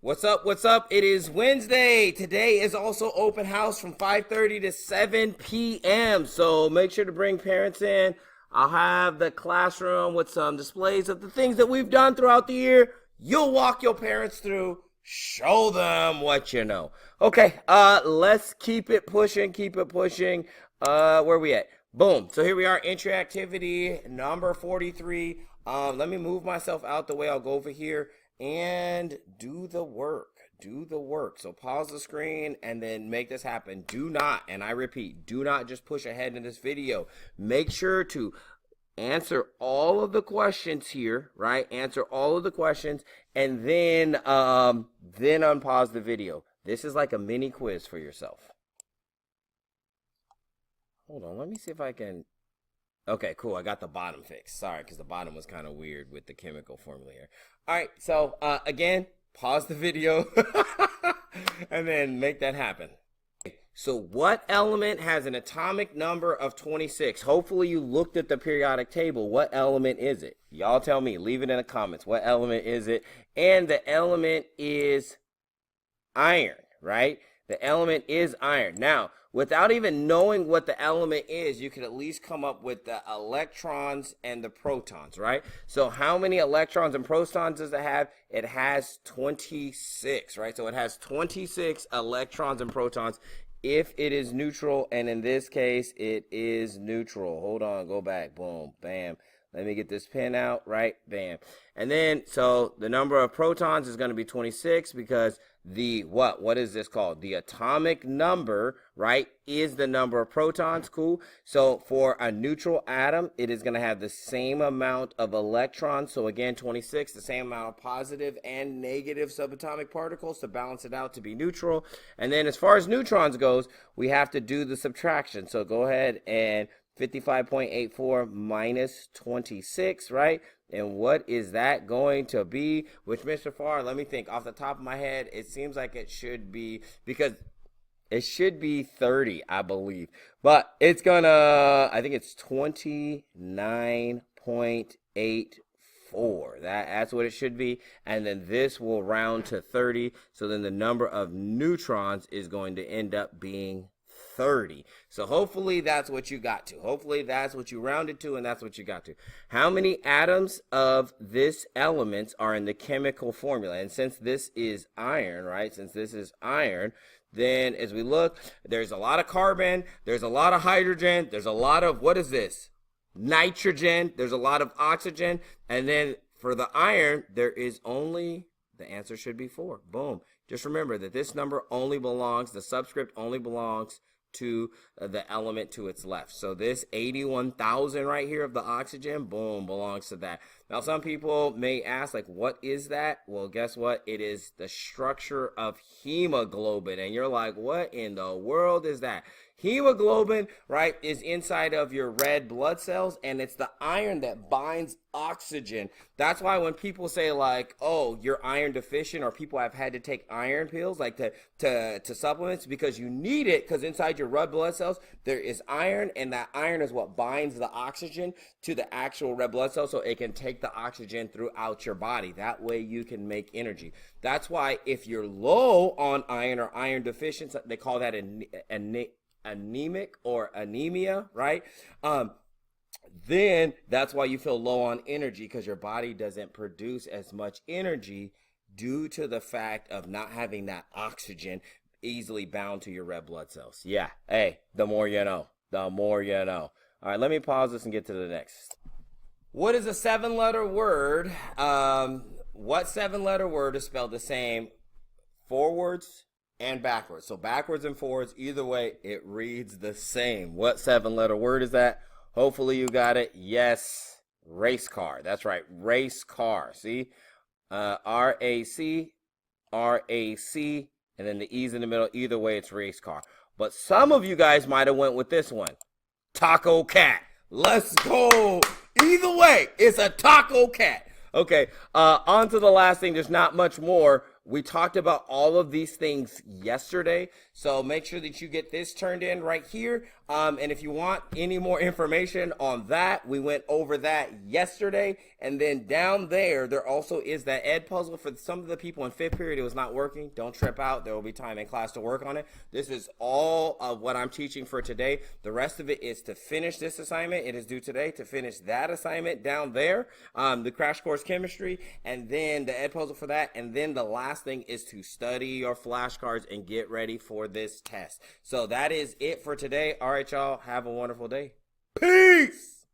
What's up? What's up? It is Wednesday. Today is also open house from 5:30 to 7 p.m. So make sure to bring parents in. I'll have the classroom with some displays of the things that we've done throughout the year. You'll walk your parents through, show them what you know. Okay, let's keep it pushing, where are we at? Boom. So here we are, entry activity number 43. Let me move myself out the way. I'll go over here and do the work. So pause the screen and then make this happen. Do not, and I repeat, do not just push ahead in this video. Make sure to answer all of the questions here, right? Answer all of the questions and then unpause the video. This is like a mini quiz for yourself. Hold on, let me see if I can. Okay, cool. I got the bottom fixed. Sorry, because the bottom was kind of weird with the chemical formula here. All right, so again, pause the video and then make that happen. So what element has an atomic number of 26? Hopefully you looked at the periodic table. What element is it? Y'all tell me. Leave it in the comments. What element is it? And the element is iron, right? The element is iron. Now, without even knowing what the element is, you can at least come up with the electrons and the protons, right? So how many electrons and protons does it have? It has 26, right? So it has 26 electrons and protons if it is neutral, and in this case, it is neutral. Hold on, go back, boom, bam. Let me get this pen out, right, bam. And then, so the number of protons is going to be 26 because the, what is this called? The atomic number, right, is the number of protons, cool. So for a neutral atom, it is going to have the same amount of electrons. So again, 26, the same amount of positive and negative subatomic particles to balance it out to be neutral. And then as far as neutrons goes, we have to do the subtraction. So go ahead and 55.84 minus 26, right? And what is that going to be? Which, Mr. Farr, let me think. Off the top of my head, it seems like it should be, because it should be 30, I believe. But it's gonna, I think it's 29.84. That's what it should be. And then this will round to 30. So then the number of neutrons is going to end up being 30. So hopefully that's what you got to. Hopefully that's what you rounded to, and that's what you got to. How many atoms of this element are in the chemical formula? And since this is iron, right? Since this is iron, then as we look, there's a lot of carbon, there's a lot of hydrogen, there's a lot of, what is this? Nitrogen, there's a lot of oxygen, and then for the iron, there is only, the answer should be 4. Boom. Just remember that this number only belongs, the subscript only belongs to the element to its left. So this 81,000 right here of the oxygen, boom, belongs to that. Now some people may ask, like, what is that? Well, guess what? It is the structure of hemoglobin. And you're like, what in the world is that? Hemoglobin, right, is inside of your red blood cells, and it's the iron that binds oxygen. That's why when people say, like, oh, you're iron deficient, or people have had to take iron pills, like to supplements, because you need it, because inside your red blood cells there is iron, and that iron is what binds the oxygen to the actual red blood cell, so it can take the oxygen throughout your body. That way you can make energy. That's why if you're low on iron or iron deficient, they call that anemic or anemia, right? Then that's why you feel low on energy, because your body doesn't produce as much energy due to the fact of not having that oxygen easily bound to your red blood cells. Yeah, hey, the more you know, the more you know. All right, let me pause this and get to the next. What is a 7-letter word? What 7-letter word is spelled the same forwards and backwards? So backwards and forwards, either way, it reads the same. What 7-letter word is that? Hopefully you got it. Yes, race car. That's right, race car. See? R-A-C, R-A-C, and then the E's in the middle. Either way, it's race car. But some of you guys might have went with this one. Taco cat. Let's go. Either way, it's a taco cat. Okay, on to the last thing. There's not much more. We talked about all of these things yesterday, so make sure that you get this turned in right here. And if you want any more information on that, we went over that yesterday. And then down there also is that ed puzzle for some of the people in fifth period. It was not working. Don't trip out. There will be time in class to work on it. This is all of what I'm teaching for today. The rest of it is to finish this assignment. It is due today to finish that assignment down there, the crash course chemistry, and then the ed puzzle for that. And then the last thing is to study your flashcards and get ready for this test. So that is it for today. All right, y'all. Have a wonderful day. Peace.